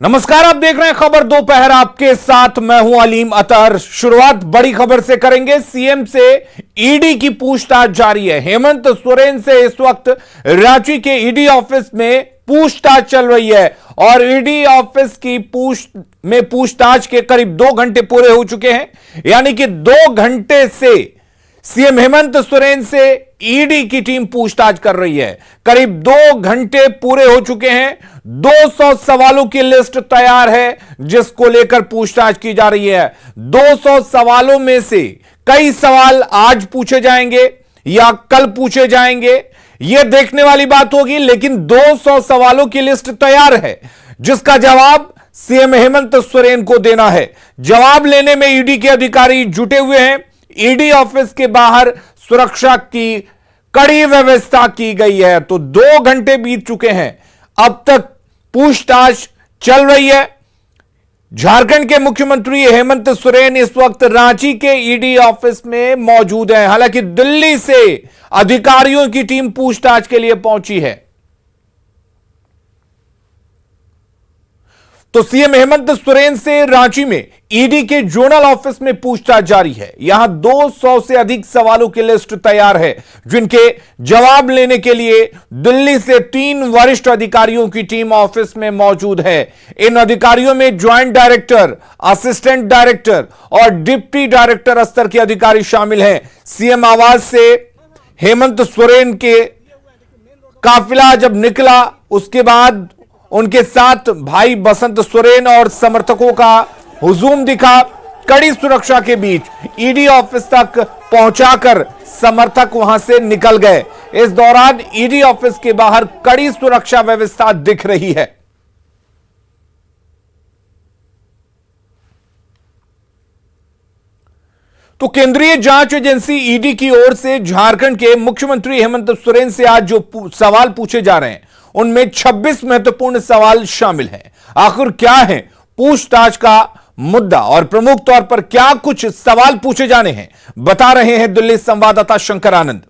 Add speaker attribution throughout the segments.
Speaker 1: नमस्कार, आप देख रहे हैं खबर दोपहर। आपके साथ मैं हूं अलीम अतर। शुरुआत बड़ी खबर से करेंगे। सीएम से ईडी की पूछताछ जारी है। हेमंत सोरेन से इस वक्त रांची के ईडी ऑफिस में पूछताछ चल रही है और ईडी ऑफिस की पूछताछ के करीब 2 घंटे पूरे हो चुके हैं। यानी कि 2 घंटे से सीएम हेमंत सोरेन से ईडी की टीम पूछताछ कर रही है। करीब 2 घंटे पूरे हो चुके हैं। 200 सवालों की लिस्ट तैयार है जिसको लेकर पूछताछ की जा रही है। 200 सवालों में से कई सवाल आज पूछे जाएंगे या कल पूछे जाएंगे, यह देखने वाली बात होगी। लेकिन 200 सवालों की लिस्ट तैयार है जिसका जवाब सीएम हेमंत सोरेन को देना है। जवाब लेने में ईडी के अधिकारी जुटे हुए हैं। ईडी ऑफिस के बाहर सुरक्षा की कड़ी व्यवस्था की गई है। तो 2 घंटे बीत चुके हैं, अब तक पूछताछ चल रही है। झारखंड के मुख्यमंत्री हेमंत सोरेन इस वक्त रांची के ईडी ऑफिस में मौजूद हैं। हालांकि दिल्ली से अधिकारियों की टीम पूछताछ के लिए पहुंची है। तो सीएम हेमंत सोरेन से रांची में ईडी के जोनल ऑफिस में पूछताछ जारी है। यहां 200 से अधिक सवालों की लिस्ट तैयार है जिनके जवाब लेने के लिए दिल्ली से 3 वरिष्ठ अधिकारियों की टीम ऑफिस में मौजूद है। इन अधिकारियों में ज्वाइंट डायरेक्टर, असिस्टेंट डायरेक्टर और डिप्टी डायरेक्टर स्तर के अधिकारी शामिल हैं। सीएम आवास से हेमंत सोरेन के काफिला जब निकला, उसके बाद उनके साथ भाई बसंत सोरेन और समर्थकों का हुजूम दिखा। कड़ी सुरक्षा के बीच ईडी ऑफिस तक पहुंचाकर समर्थक वहां से निकल गए। इस दौरान ईडी ऑफिस के बाहर कड़ी सुरक्षा व्यवस्था दिख रही है। तो केंद्रीय जांच एजेंसी ईडी की ओर से झारखंड के मुख्यमंत्री हेमंत सोरेन से आज जो सवाल पूछे जा रहे हैं उनमें 26 महत्वपूर्ण सवाल शामिल हैं। आखिर क्या है पूछताछ का मुद्दा और प्रमुख तौर पर क्या कुछ सवाल पूछे जाने हैं, बता रहे हैं दिल्ली संवाददाता शंकर आनंद।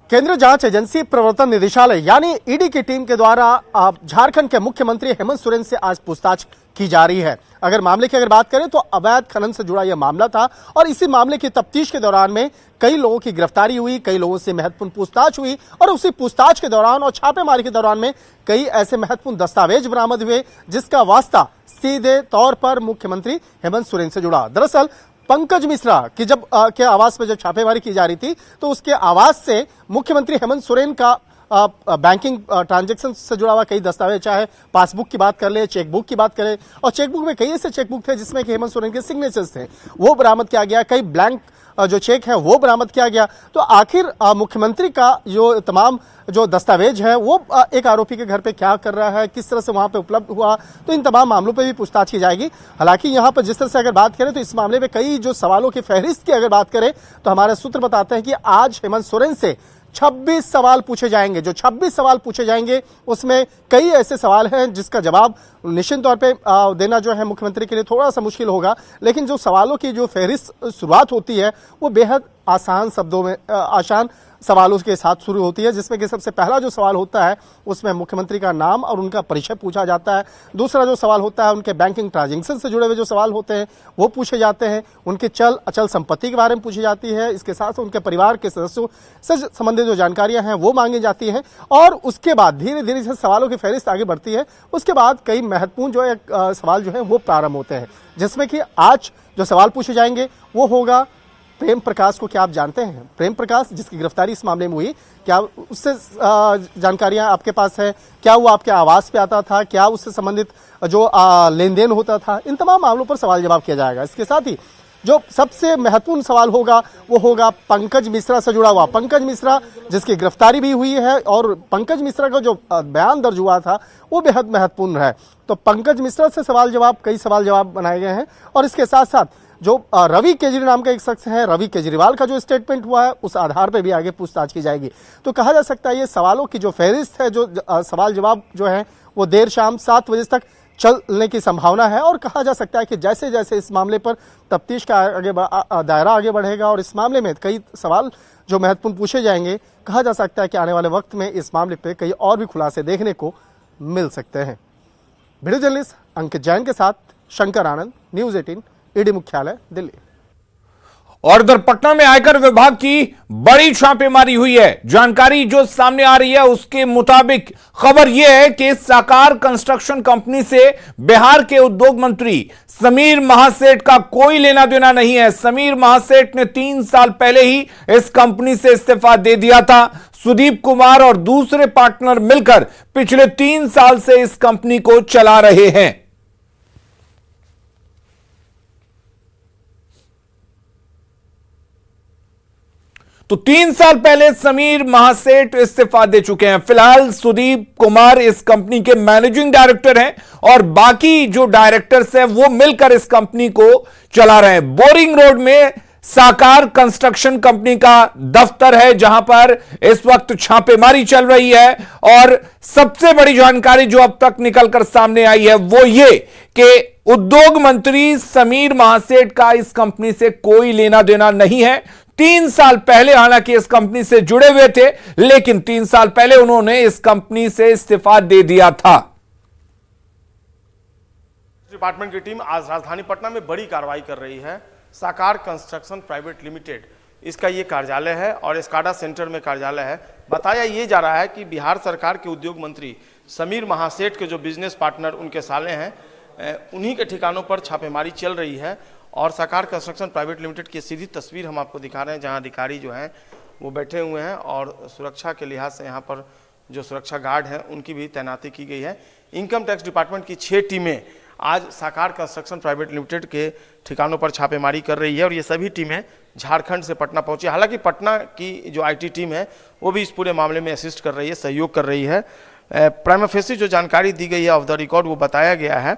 Speaker 2: केंद्रीय जांच एजेंसी प्रवर्तन निदेशालय यानी ईडी की टीम के द्वारा झारखंड के मुख्यमंत्री हेमंत सोरेन से आज पूछताछ की जा रही है। अगर मामले की बात करें तो अवैध खनन से जुड़ा यह मामला था और इसी मामले की तफ्तीश के दौरान में कई लोगों की गिरफ्तारी हुई, कई लोगों से महत्वपूर्ण पूछताछ हुई और उसी पूछताछ के दौरान और छापेमारी के दौरान में कई ऐसे महत्वपूर्ण दस्तावेज बरामद हुए जिसका वास्ता सीधे तौर पर मुख्यमंत्री हेमंत सोरेन से जुड़ा। दरअसल पंकज मिश्रा की के आवास पर जब छापेमारी की जा रही थी तो उसके आवास से मुख्यमंत्री हेमंत सोरेन का बैंकिंग ट्रांजैक्शन से जुड़ा हुआ कई दस्तावेज, चाहे पासबुक की बात कर ले, चेकबुक की बात करें, और चेकबुक में कई ऐसे चेकबुक थे जिसमें कि हेमंत सोरेन के सिग्नेचर्स थे, वो बरामद किया गया। कई ब्लैंक जो चेक है वो बरामद किया गया। तो आखिर मुख्यमंत्री का जो तमाम जो दस्तावेज है वो एक आरोपी के घर पे क्या कर रहा है, किस तरह से वहां पे उपलब्ध हुआ, तो इन तमाम मामलों पे भी पूछताछ की जाएगी। हालांकि यहां पर जिस तरह से अगर बात करें तो इस मामले में कई जो सवालों की फहरिस्त की अगर बात करें तो हमारे सूत्र बताते हैं कि आज हेमंत सोरेन से 26 सवाल पूछे जाएंगे। जो 26 सवाल पूछे जाएंगे उसमें कई ऐसे सवाल हैं जिसका जवाब निश्चित तौर पे देना जो है मुख्यमंत्री के लिए थोड़ा सा मुश्किल होगा। लेकिन जो सवालों की जो फहरिस्त शुरुआत होती है वो बेहद आसान शब्दों में आसान सवालों के साथ शुरू होती है, जिसमें कि सबसे पहला जो सवाल होता है उसमें मुख्यमंत्री का नाम और उनका परिचय पूछा जाता है। दूसरा जो सवाल होता है उनके बैंकिंग ट्रांजैक्शन से जुड़े हुए जो सवाल होते हैं वो पूछे जाते हैं। उनके चल अचल संपत्ति के बारे में पूछी जाती है। इसके साथ उनके परिवार के सदस्यों से संबंधित जो जानकारियां हैं वो मांगी जाती हैं और उसके बाद धीरे धीरे से सवालों की फहरिस्त आगे बढ़ती है। उसके बाद कई महत्वपूर्ण जो है सवाल जो है वो प्रारंभ होते हैं, जिसमें कि आज जो सवाल पूछे जाएंगे वो होगा प्रेम प्रकाश को क्या आप जानते हैं? प्रेम प्रकाश जिसकी गिरफ्तारी इस मामले में हुई, क्या उससे जानकारियां आपके पास है? क्या वो आपके आवास पे आता था? क्या उससे संबंधित जो लेन देन होता था? इन तमाम मामलों पर सवाल जवाब किया जाएगा। इसके साथ ही जो सबसे महत्वपूर्ण सवाल होगा वो होगा पंकज मिश्रा से जुड़ा हुआ। पंकज मिश्रा जिसकी गिरफ्तारी भी हुई है और पंकज मिश्रा का जो बयान दर्ज हुआ था वो बेहद महत्वपूर्ण है। तो पंकज मिश्रा से सवाल जवाब, कई सवाल जवाब बनाए गए हैं। और इसके साथ साथ जो रवि केजरीवाल नाम का एक शख्स है, रवि केजरीवाल का जो स्टेटमेंट हुआ है उस आधार पर भी आगे पूछताछ की जाएगी। तो कहा जा सकता है ये सवालों की जो फहरिस्त है, जो सवाल जवाब जो है वो देर शाम 7 बजे तक चलने की संभावना है। और कहा जा सकता है कि जैसे जैसे इस मामले पर तफ्तीश का दायरा आगे बढ़ेगा और इस मामले में कई सवाल जो महत्वपूर्ण पूछे जाएंगे, कहा जा सकता है कि आने वाले वक्त में इस मामले पर कई और भी खुलासे देखने को मिल सकते हैं। वीडियो जर्नलिस्ट अंकित जैन के साथ शंकर आनंद, न्यूज 18, ईडी मुख्यालय, दिल्ली।
Speaker 1: और उधर पटना में आयकर विभाग की बड़ी छापेमारी हुई है। जानकारी जो सामने आ रही है उसके मुताबिक खबर यह है कि साकार कंस्ट्रक्शन कंपनी से बिहार के उद्योग मंत्री समीर महासेठ का कोई लेना देना नहीं है। समीर महासेठ ने 3 साल पहले ही इस कंपनी से इस्तीफा दे दिया था। सुदीप कुमार और दूसरे पार्टनर मिलकर पिछले 3 साल से इस कंपनी को चला रहे हैं। तो 3 साल पहले समीर महासेठ इस्तीफा दे चुके हैं। फिलहाल सुदीप कुमार इस कंपनी के मैनेजिंग डायरेक्टर हैं और बाकी जो डायरेक्टर्स हैं वो मिलकर इस कंपनी को चला रहे हैं। बोरिंग रोड में साकार कंस्ट्रक्शन कंपनी का दफ्तर है जहां पर इस वक्त छापेमारी चल रही है। और सबसे बड़ी जानकारी जो अब तक निकलकर सामने आई है वो ये कि उद्योग मंत्री समीर महासेठ का इस कंपनी से कोई लेना देना नहीं है। 3 साल पहले हालांकि इस कंपनी से जुड़े हुए थे, लेकिन 3 साल पहले उन्होंने इस कंपनी से इस्तीफा दे दिया था।
Speaker 3: डिपार्टमेंट की टीम आज राजधानी पटना में बड़ी कार्रवाई कर रही है। साकार कंस्ट्रक्शन प्राइवेट लिमिटेड इसका ये कार्यालय है और एस्काडा सेंटर में कार्यालय है। बताया ये जा रहा है कि बिहार सरकार के उद्योग मंत्री समीर महासेठ के जो बिजनेस पार्टनर उनके साले हैं, उन्हीं के ठिकानों पर छापेमारी चल रही है। और साकार कंस्ट्रक्शन प्राइवेट लिमिटेड की सीधी तस्वीर हम आपको दिखा रहे हैं जहां अधिकारी जो हैं वो बैठे हुए हैं और सुरक्षा के लिहाज से यहाँ पर जो सुरक्षा गार्ड हैं उनकी भी तैनाती की गई है। इनकम टैक्स डिपार्टमेंट की 6 टीमें आज साकार कंस्ट्रक्शन प्राइवेट लिमिटेड के ठिकानों पर छापेमारी कर रही है और ये सभी टीमें झारखंड से पटना पहुंची। हालांकि पटना की जो IT टीम है वो भी इस पूरे मामले में असिस्ट कर रही है, सहयोग कर रही है। प्राइमा फेसी जो जानकारी दी गई है ऑफ द रिकॉर्ड वो बताया गया है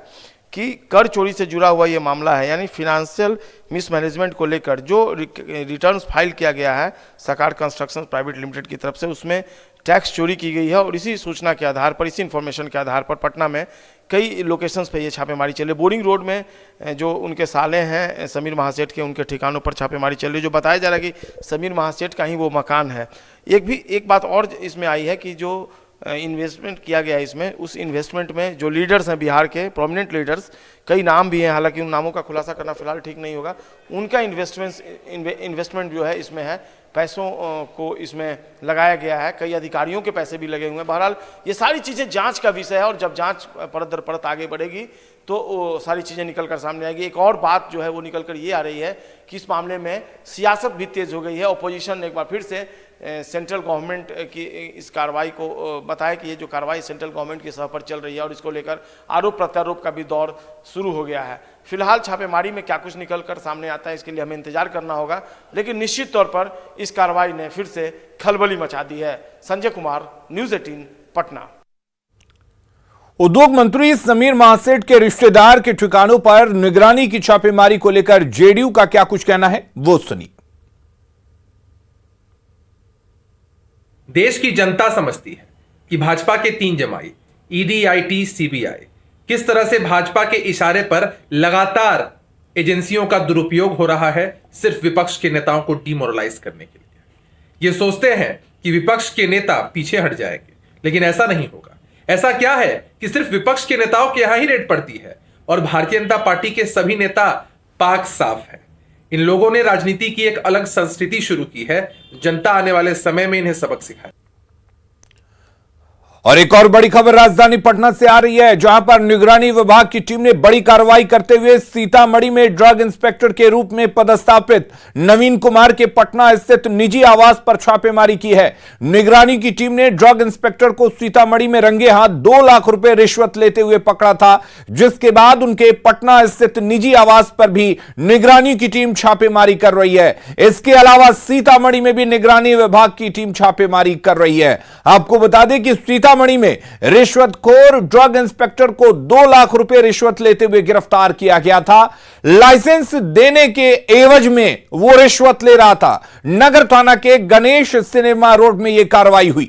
Speaker 3: कि कर चोरी से जुड़ा हुआ ये मामला है, यानी फिनेंशियल मिसमैनेजमेंट को लेकर जो रिटर्न्स फाइल किया गया है साकार कंस्ट्रक्शन प्राइवेट लिमिटेड की तरफ से, उसमें टैक्स चोरी की गई है। और इसी सूचना के आधार पर, इसी इन्फॉर्मेशन के आधार पर पटना में कई लोकेशंस पे ये छापेमारी चले। बोरिंग रोड में जो उनके साले हैं समीर महासेठ के, उनके ठिकानों पर छापेमारी चल रही है। जो बताया जा रहा है कि समीर महासेठ का ही वो मकान है। एक बात और इसमें आई है कि जो इन्वेस्टमेंट किया गया है इसमें, उस इन्वेस्टमेंट में जो लीडर्स हैं बिहार के प्रोमिनेंट लीडर्स, कई नाम भी हैं, हालांकि उन नामों का खुलासा करना फिलहाल ठीक नहीं होगा। उनका इन्वेस्टमेंट जो है इसमें है, पैसों को इसमें लगाया गया है, कई अधिकारियों के पैसे भी लगे हुए हैं। बहरहाल ये सारी चीज़ें जांच का विषय है और जब जांच परत दर परत आगे बढ़ेगी तो सारी चीज़ें निकल कर सामने आएगी। एक और बात जो है वो निकल कर ये आ रही है कि इस मामले में सियासत भी तेज हो गई है। अपोजिशन एक बार फिर से सेंट्रल गवर्नमेंट की इस कार्रवाई को बताया कि ये जो कार्रवाई सेंट्रल गवर्नमेंट की सतह पर चल रही है और इसको लेकर आरोप प्रत्यारोप का भी दौर शुरू हो गया है। फिलहाल छापेमारी में क्या कुछ निकल कर सामने आता है इसके लिए हमें इंतजार करना होगा, लेकिन निश्चित तौर पर इस कार्रवाई ने फिर से खलबली मचा दी है। संजय कुमार, न्यूज़ 18, पटना।
Speaker 1: उद्योग मंत्री समीर महासेठ के रिश्तेदार के ठिकानों पर निगरानी की छापेमारी को लेकर जेडीयू का क्या कुछ कहना है वो सुनिए।
Speaker 4: देश की जनता समझती है कि भाजपा के 3 जमाई ईडी, आईटी, सीबीआई किस तरह से भाजपा के इशारे पर लगातार एजेंसियों का दुरुपयोग हो रहा है सिर्फ विपक्ष के नेताओं को डिमोरलाइज करने के लिए। ये सोचते हैं कि विपक्ष के नेता पीछे हट जाएंगे, लेकिन ऐसा नहीं होगा। ऐसा क्या है कि सिर्फ विपक्ष के नेताओं के यहां ही रेड पड़ती है और भारतीय जनता पार्टी के सभी नेता पाक साफ है। इन लोगों ने राजनीति की एक अलग संस्कृति शुरू की है। जनता आने वाले समय में इन्हें सबक सिखाए।
Speaker 1: और एक और बड़ी खबर राजधानी पटना से आ रही है, जहां पर निगरानी विभाग की टीम ने बड़ी कार्रवाई करते हुए सीतामढ़ी में ड्रग इंस्पेक्टर के रूप में पदस्थापित नवीन कुमार के पटना स्थित निजी आवास पर छापेमारी की है। निगरानी की टीम ने ड्रग इंस्पेक्टर को सीतामढ़ी में रंगे हाथ 2 लाख रुपए रिश्वत लेते हुए पकड़ा था, जिसके बाद उनके पटना स्थित निजी आवास पर भी निगरानी की टीम छापेमारी कर रही है। इसके अलावा सीतामढ़ी में भी निगरानी विभाग की टीम छापेमारी कर रही है। आपको बता दें कि सीतामढ़ी में रिश्वतखोर ड्रग इंस्पेक्टर को 2 लाख रुपए रिश्वत लेते हुए गिरफ्तार किया गया था। लाइसेंस देने के एवज में वो रिश्वत ले रहा था। नगर थाना के गणेश सिनेमा रोड में यह कार्रवाई हुई।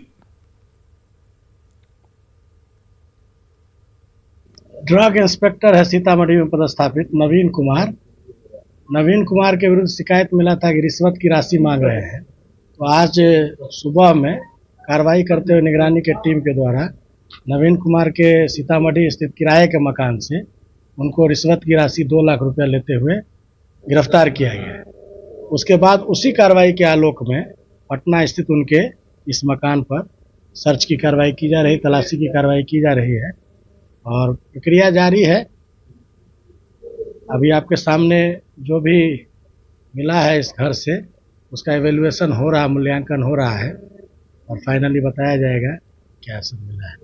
Speaker 5: ड्रग इंस्पेक्टर है सीतामढ़ी में पदस्थापित नवीन कुमार। नवीन कुमार के विरुद्ध शिकायत मिला था कि रिश्वत की राशि मांग रहे हैं। तो आज सुबह में कार्रवाई करते हुए निगरानी के टीम के द्वारा नवीन कुमार के सीतामढ़ी स्थित किराए के मकान से उनको रिश्वत की राशि 2 लाख रुपया लेते हुए गिरफ्तार किया गया है। उसके बाद उसी कार्रवाई के आलोक में पटना स्थित उनके इस मकान पर सर्च की कार्रवाई की जा रही, तलाशी की कार्रवाई की जा रही है और प्रक्रिया जारी है। अभी आपके सामने जो भी मिला है इस घर से उसका एवेल्युएशन हो रहा, मूल्यांकन हो रहा है और फाइनली बताया जाएगा क्या सब मिला है।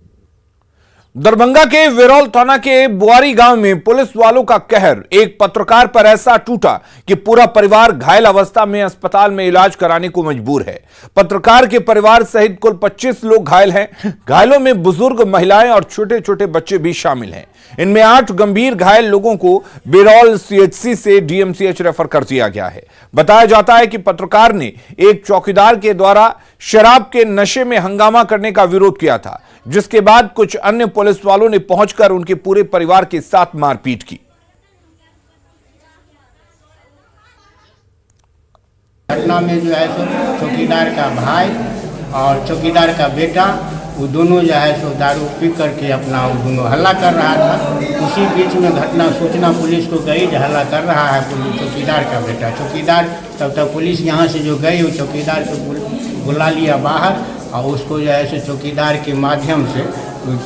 Speaker 1: दरभंगा के विरौल थाना के बुआरी गांव में पुलिस वालों का कहर एक पत्रकार पर ऐसा टूटा कि पूरा परिवार घायल अवस्था में अस्पताल में इलाज कराने को मजबूर है। पत्रकार के परिवार सहित कुल 25 लोग घायल हैं। घायलों में बुजुर्ग, महिलाएं और छोटे छोटे बच्चे भी शामिल हैं। इनमें 8 गंभीर घायल लोगों को बिरौल सीएचसी से डीएमसीएच रेफर कर दिया गया है। बताया जाता है कि पत्रकार ने एक चौकीदार के द्वारा शराब के नशे में हंगामा करने का विरोध किया था, जिसके बाद कुछ अन्य पुलिस वालों ने पहुंचकर उनके पूरे परिवार के साथ मारपीट की।
Speaker 6: घटना में जो है सो चौकीदार का भाई और चौकीदार का बेटा, वो दोनों जो है सो दारू पी करके अपना वो दोनों हल्ला कर रहा था। उसी बीच में घटना सूचना पुलिस को गई, जो हल्ला कर रहा है चौकीदार का बेटा। चौकीदार तब तक पुलिस यहाँ से जो गई, वो चौकीदार को बुला लिया बाहर और उसको जो है सो चौकीदार के माध्यम से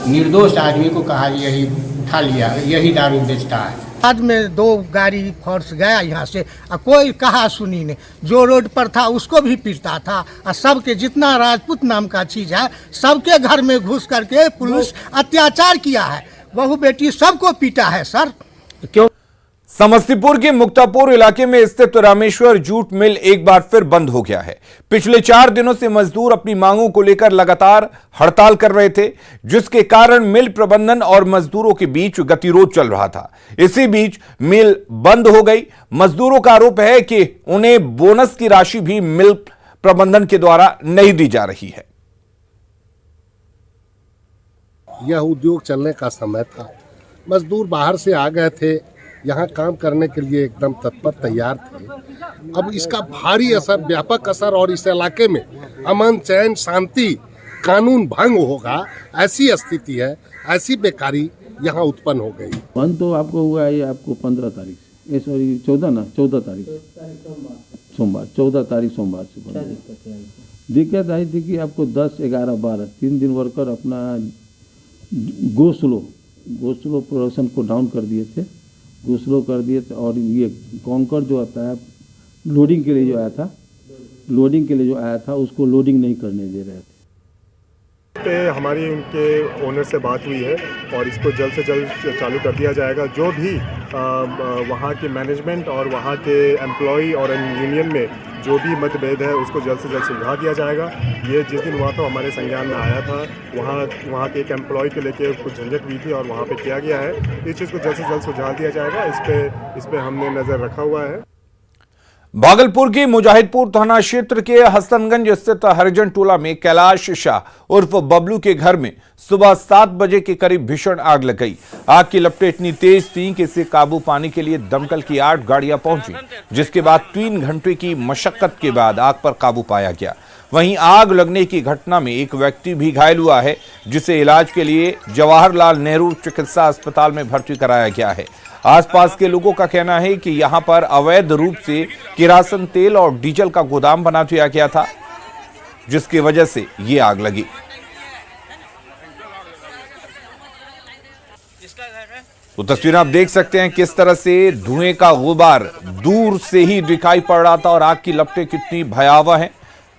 Speaker 6: निर्दोष आदमी को कहा यही उठा लिया, यही दारू बेचता है।
Speaker 7: बाद में 2 गाड़ी फोर्स गया यहाँ से और कोई कहा सुनी नहीं। जो रोड पर था उसको भी पीटता था और सबके जितना राजपूत नाम का चीज़ है सबके घर में घुस करके पुलिस अत्याचार किया है। बहू बेटी सबको पीटा है सर।
Speaker 6: क्यों?
Speaker 1: समस्तीपुर के मुक्तापुर इलाके में स्थित रामेश्वर जूट मिल एक बार फिर बंद हो गया है। पिछले 4 दिनों से मजदूर अपनी मांगों को लेकर लगातार हड़ताल कर रहे थे, जिसके कारण मिल प्रबंधन और मजदूरों के बीच गतिरोध चल रहा था। इसी बीच मिल बंद हो गई। मजदूरों का आरोप है कि उन्हें बोनस की राशि भी मिल प्रबंधन के द्वारा नहीं दी जा रही है।
Speaker 8: यह उद्योग चलने का समय था, मजदूर बाहर से आ गए थे, यहाँ काम करने के लिए एकदम तत्पर तैयार थे। अब इसका भारी असर, व्यापक असर और इस इलाके में अमन, चैन, शांति, कानून भंग होगा, ऐसी स्थिति है, ऐसी बेकारी यहाँ उत्पन्न हो गई।
Speaker 9: बंद तो आपको हुआ है, आपको 15 तारीख से, सॉरी 14 तारीख सोमवार, 14 तारीख सोमवार से बंद। दिक्कत आई थी कि आपको 10, 11, 12 3 दिन वर्कर अपना गो स्लो प्रोडक्शन को डाउन कर दिए थे, गो स्लो कर दिए थे। और ये कॉन्कर जो आता है लोडिंग के लिए जो आया था उसको लोडिंग नहीं करने दे रहे थे।
Speaker 10: पे हमारी उनके ओनर से बात हुई है और इसको जल्द से जल्द चालू कर दिया जाएगा। जो भी वहाँ के मैनेजमेंट और वहाँ के एम्प्लॉई और यूनियन में जो भी मतभेद है उसको जल्द से जल्द सुलझा दिया जाएगा। ये जिस दिन हुआ था हमारे संज्ञान में आया था, वहाँ के एक एम्प्लॉय को लेके कुछ झंझट हुई थी और वहाँ पे किया गया है। इस चीज़ को जल्द से जल्द सुलझा दिया जाएगा। इस पे हमने नज़र रखा हुआ है।
Speaker 1: भागलपुर की मुजाहिदपुर थाना क्षेत्र के हसनगंज स्थित हरिजन टोला में कैलाश शाह उर्फ बबलू के घर में सुबह 7 बजे के करीब भीषण आग लग गई। आग की लपटें इतनी तेज थीं कि इसे काबू पाने के लिए दमकल की 8 गाड़ियां पहुंची, जिसके बाद 3 घंटे की मशक्कत के बाद आग पर काबू पाया गया। वहीं आग लगने की घटना में एक व्यक्ति भी घायल हुआ है, जिसे इलाज के लिए जवाहरलाल नेहरू चिकित्सा अस्पताल में भर्ती कराया गया है। आसपास के लोगों का कहना है कि यहां पर अवैध रूप से किरासन तेल और डीजल का गोदाम बना दिया गया था, जिसकी वजह से ये आग लगी। तो तस्वीर आप देख सकते हैं किस तरह से धुएं का गुबार दूर से ही दिखाई पड़ रहा था और आग की लपटें कितनी भयावह हैं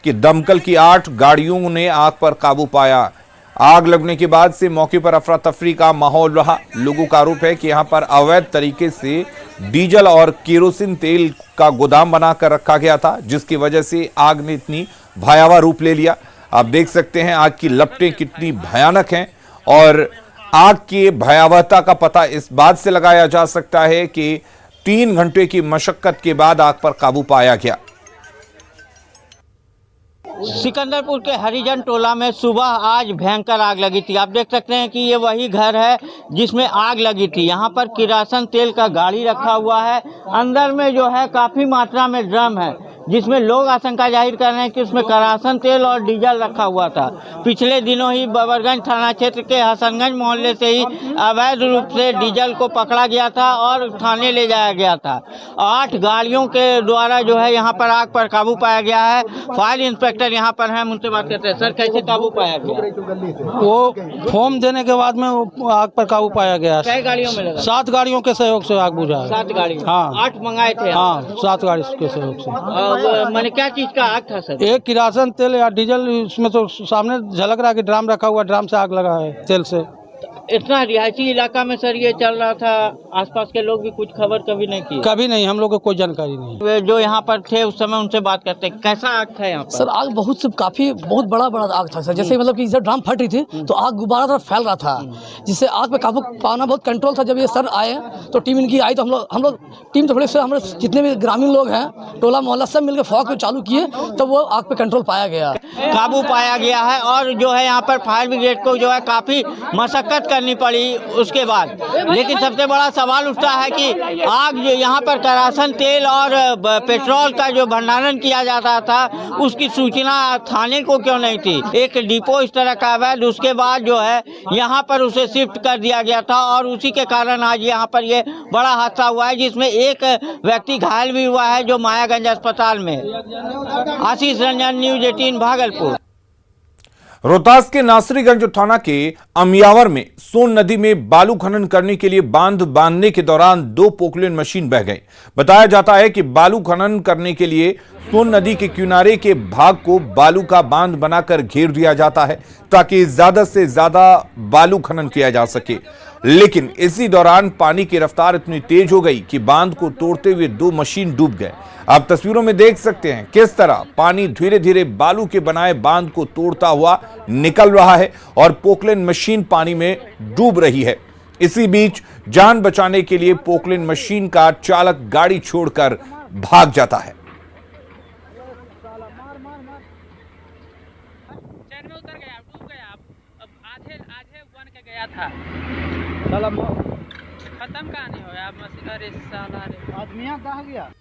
Speaker 1: कि दमकल की 8 गाड़ियों ने आग पर काबू पाया। आग लगने के बाद से मौके पर अफरा तफरी का माहौल रहा। लोगों का आरोप है कि यहां पर अवैध तरीके से डीजल और केरोसिन तेल का गोदाम बनाकर रखा गया था, जिसकी वजह से आग ने इतनी भयावह रूप ले लिया। आप देख सकते हैं आग की लपटें कितनी भयानक हैं और आग की भयावहता का पता इस बात से लगाया जा सकता है कि 3 घंटे की मशक्कत के बाद आग पर काबू पाया गया।
Speaker 11: सिकंदरपुर के हरिजन टोला में सुबह आज भयंकर आग लगी थी। आप देख सकते हैं कि ये वही घर है जिसमें आग लगी थी। यहाँ पर किरासन तेल का गाड़ी रखा हुआ है। अंदर में जो है काफ़ी मात्रा में ड्रम है। जिसमें लोग आशंका जाहिर कर रहे हैं कि उसमें करासन तेल और डीजल रखा हुआ था। पिछले दिनों ही बबरगंज थाना क्षेत्र के हसनगंज मोहल्ले से ही अवैध रूप से डीजल को पकड़ा गया था और थाने ले जाया गया था। 8 गाड़ियों के द्वारा जो है यहाँ पर आग पर काबू पाया गया है। फायर इंस्पेक्टर यहाँ पर हैं, उनसे बात करते हैं। सर, कैसे काबू पाया गया?
Speaker 12: वो फोम देने के बाद में वो आग पर काबू पाया गया।
Speaker 11: कई गाड़ियों में लगा?
Speaker 12: 7 गाड़ियों के सहयोग से आग बुझा है।
Speaker 11: 7 गाड़ी?
Speaker 12: हाँ।
Speaker 11: 8 मंगाए थे?
Speaker 12: हाँ, 7 गाड़ी के सहयोग से।
Speaker 11: मैंने क्या चीज का आग था सर?
Speaker 12: एक किरासन तेल या डीजल, इसमें तो सामने झलक रहा है कि ड्राम रखा हुआ, ड्राम से आग लगा है तेल से।
Speaker 11: इतना रिहायशी इलाका में सर ये चल रहा था, आसपास के लोग भी कुछ खबर कभी नहीं की?
Speaker 12: कभी नहीं, हम लोग को कोई जानकारी नहीं।
Speaker 11: वे जो यहाँ पर थे उस समय उनसे बात करते हैं। कैसा आग था यहाँ पर?
Speaker 13: सर आग बहुत बड़ा आग था सर। जैसे मतलब कि जब ड्राम फट रही थी तो आग गुब्बारा तरफ फैल रहा था, जिससे आग पे काबू पाना बहुत कंट्रोल था। जब ये सर आए तो टीम इनकी आई तो हम लोग टीम तो बड़े से हमारे जितने भी ग्रामीण लोग हैं, टोला मोहल्ला, सब मिलकर फॉग चालू किए तो वो आग पे कंट्रोल पाया गया,
Speaker 11: काबू पाया गया है। और जो है यहाँ पर फायर ब्रिगेड को जो है काफी मशक्कत करनी पड़ी उसके बाद। लेकिन सबसे बड़ा सवाल उठता है कि आग जो यहाँ पर करासन तेल और पेट्रोल का जो भंडारण किया जाता था उसकी सूचना थाने को क्यों नहीं थी? एक डिपो इस तरह का अवैध, उसके बाद जो है यहाँ पर उसे शिफ्ट कर दिया गया था और उसी के कारण आज यहाँ पर ये बड़ा हादसा हुआ है, जिसमें एक व्यक्ति घायल भी हुआ है जो मायागंज अस्पताल में। आशीष रंजन, न्यूज़ 18 भागलपुर।
Speaker 1: रोहतास के नासरीगंज थाना के अमियावर में सोन नदी में बालू खनन करने के लिए बांध बांधने के दौरान 2 पोकलेन मशीन बह गई। बताया जाता है कि बालू खनन करने के लिए सोन नदी के किनारे के भाग को बालू का बांध बनाकर घेर दिया जाता है ताकि ज्यादा से ज्यादा बालू खनन किया जा सके। लेकिन इसी दौरान पानी की रफ्तार इतनी तेज हो गई कि बांध को तोड़ते हुए 2 मशीन डूब गए। आप तस्वीरों में देख सकते हैं किस तरह पानी धीरे धीरे बालू के बनाए बांध को तोड़ता हुआ निकल रहा है और पोकलेन मशीन पानी में डूब रही है। इसी बीच जान बचाने के लिए पोकलेन मशीन का चालक गाड़ी छोड़कर भाग जाता है।
Speaker 14: खत्म कहानी हो गया आदमी कहा गया।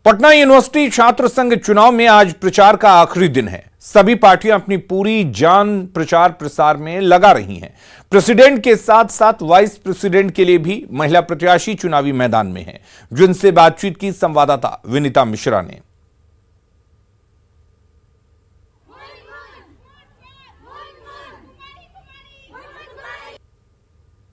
Speaker 1: पटना यूनिवर्सिटी छात्र संघ चुनाव में आज प्रचार का आखिरी दिन है। सभी पार्टियां अपनी पूरी जान प्रचार प्रसार में लगा रही हैं। प्रेसिडेंट के साथ साथ वाइस प्रेसिडेंट के लिए भी महिला प्रत्याशी चुनावी मैदान में हैं, जिनसे बातचीत की संवाददाता विनीता मिश्रा ने।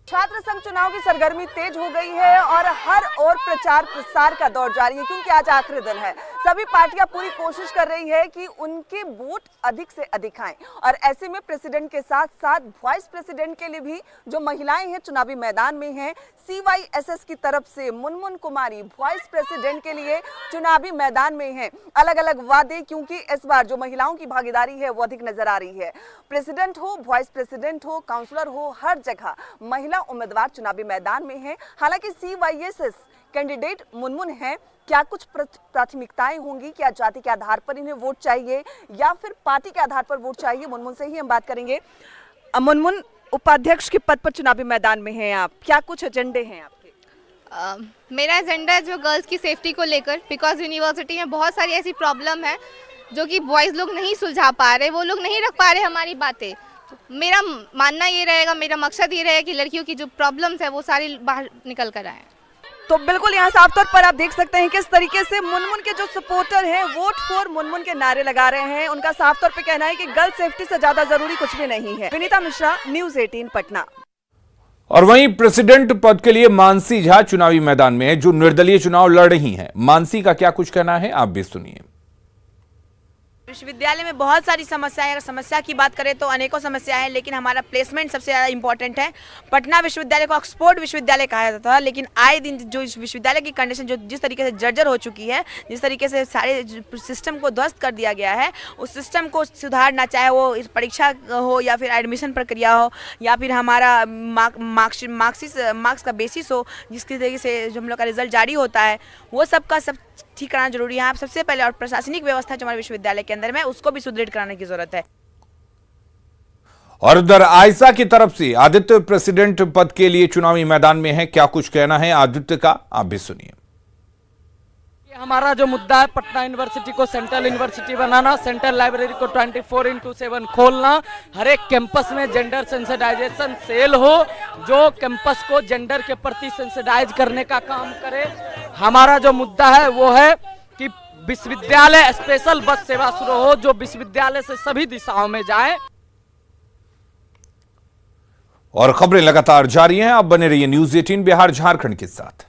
Speaker 15: छात्र संघ चुनाव की सरगर्मी तेज हो गई है और हर ओर प्रचार प्रसार का दौर जारी है, क्योंकि आज आखिरी दिन है। सभी पार्टियां पूरी कोशिश कर रही है कि उनके वोट अधिक से अधिक आएं और ऐसे में प्रेसिडेंट के साथ साथ वाइस प्रेसिडेंट के लिए भी जो महिलाएं हैं चुनावी मैदान में हैं। CYSS की तरफ से मुनमुन कुमारी वाइस प्रेसिडेंट के लिए चुनावी मैदान में हैं। अलग अलग वादे, क्योंकि इस बार जो महिलाओं की भागीदारी है वो अधिक नजर आ रही है। प्रेसिडेंट हो, वाइस प्रेसिडेंट हो, काउंसलर हो, हर जगह महिला उम्मीदवार चुनावी मैदान में हैं। हालांकि CYSS कैंडिडेट मुनमुन है। क्या कुछ प्राथमिकताएं होंगी? क्या जाति के आधार पर इन्हें वोट चाहिए या फिर पार्टी के आधार पर वोट चाहिए? मुनमुन से ही हम बात करेंगे। मुनमुन, उपाध्यक्ष के पद पर चुनावी मैदान में हैं आप, क्या कुछ एजेंडे हैं आपके?
Speaker 16: मेरा एजेंडा है जो गर्ल्स की सेफ्टी को लेकर, बिकॉज यूनिवर्सिटी में बहुत सारी ऐसी प्रॉब्लम है जो कि बॉयज़ लोग नहीं सुलझा पा रहे, वो लोग नहीं रख पा रहे हमारी बातें। तो मेरा मानना ये रहेगा, मेरा मकसद ये रहेगा कि लड़कियों की जो प्रॉब्लम्स है वो सारी बाहर निकल कर आए।
Speaker 15: तो बिल्कुल यहाँ साफ तौर पर आप देख सकते हैं किस तरीके से मुनमुन के जो सपोर्टर हैं वोट फॉर मुनमुन के नारे लगा रहे हैं। उनका साफ तौर पे कहना है कि गर्ल सेफ्टी से ज्यादा जरूरी कुछ भी नहीं है। विनीता मिश्रा, न्यूज़ 18 पटना।
Speaker 1: और वहीं प्रेसिडेंट पद के लिए मानसी झा चुनावी मैदान में है, जो निर्दलीय चुनाव लड़ रही हैं। मानसी का क्या कुछ कहना है, आप भी सुनिए।
Speaker 17: विश्वविद्यालय में बहुत सारी समस्याएं, अगर समस्या की बात करें तो अनेकों समस्याएं हैं, लेकिन हमारा प्लेसमेंट सबसे ज़्यादा इंपॉर्टेंट है। पटना विश्वविद्यालय को ऑक्सफोर्ड विश्वविद्यालय कहा जाता था, लेकिन आए दिन जो इस विश्वविद्यालय की कंडीशन जो जिस तरीके से जर्जर हो चुकी है, जिस तरीके से सारे सिस्टम को ध्वस्त कर दिया गया है, उस सिस्टम को सुधारना, चाहे वो इस परीक्षा हो या फिर एडमिशन प्रक्रिया हो या फिर हमारा मार्क्स का बेसिस हो, जिसकी तरीके से जो हम लोग का रिजल्ट जारी होता है, वो सब का सब ठीक कराना जरूरी है। आप सबसे पहले और प्रशासनिक व्यवस्था जो हमारे विश्वविद्यालय के अंदर में, उसको भी सुदृढ़ कराने की जरूरत है।
Speaker 1: और उधर आयशा की तरफ से आदित्य प्रेसिडेंट पद के लिए चुनावी मैदान में है। क्या कुछ कहना है आदित्य का, आप भी सुनिए।
Speaker 18: हमारा जो मुद्दा है पटना यूनिवर्सिटी को सेंट्रल यूनिवर्सिटी बनाना, सेंट्रल लाइब्रेरी को 24/7 खोलना, हर एक कैंपस में जेंडर सेंसिटाइजेशन सेल हो जो कैंपस को जेंडर के प्रति सेंसिटाइज करने का काम करे। हमारा जो मुद्दा है वो है कि विश्वविद्यालय स्पेशल बस सेवा शुरू हो जो विश्वविद्यालय से सभी दिशाओं में जाए।
Speaker 1: और खबरें लगातार जारी हैं, आप बने रहिए न्यूज़ 18 बिहार झारखंड के साथ।